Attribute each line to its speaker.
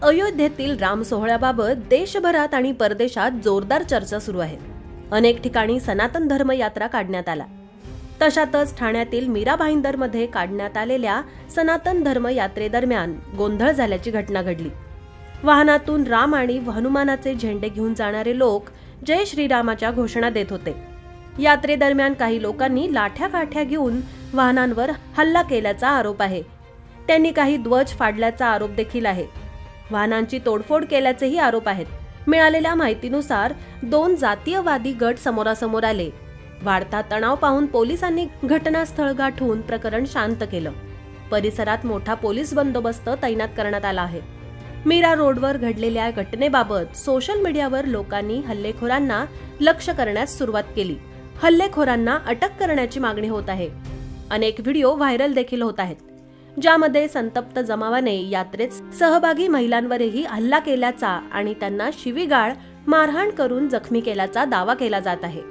Speaker 1: अयोध्येतील राम सोहळ्याबाबत देशभरात आणि परदेशात जोरदार चर्चा सुरू आहे। अनेक ठिकाणी सनातन धर्म यात्रा काढण्यात आला। तशातच ठाण्यातील मीरा भाईंदरमध्ये काढण्यात आलेल्या सनातन धर्म यात्रेदरम्यान गोंधळ झाल्याची घटना घडली। वाहनातून राम आणि हनुमानाचे झेंडे घेऊन जाणारे लोक जय श्रीरामाच्या घोषणा देत होते। यात्रेदरम्यान काही लोकांनी लाठ्या काठ्या घेऊन वाहनांवर हल्ला केल्याचा आरोप आहे। त्यांनी काही ध्वज फाडल्याचा आरोप देखील आहे। वाहनांची तोडफोड केल्याचेही आरोप आहेत। मिळालेल्या माहितीनुसार 2 जातीयवादी गट समोरासमोर आले। वाढता तणाव पाहून पोलिसांनी घटनास्थळ गाठून प्रकरण शांत केलं। परिसरात मोठा पोलीस बंदोबस्त तैनात करण्यात आला आहे। मीरा रोडवर घडलेल्या घटनेबाबत सोशल मीडियावर लोकांनी हल्लेखोरांना लक्ष्य करण्यास सुरुवात केली। हल्लेखोरांना अटक करण्याची मागणी होत आहे। अनेक व्हिडिओ व्हायरल देखील होत आहेत, ज्यामध्ये संतप्त जमावाने यात्रेत सहभागी महिलांवरही हल्ला केल्याचा आणि त्यांना शिवीगाळ मारहाण करून जखमी केल्याचा दावा केला जात आहे।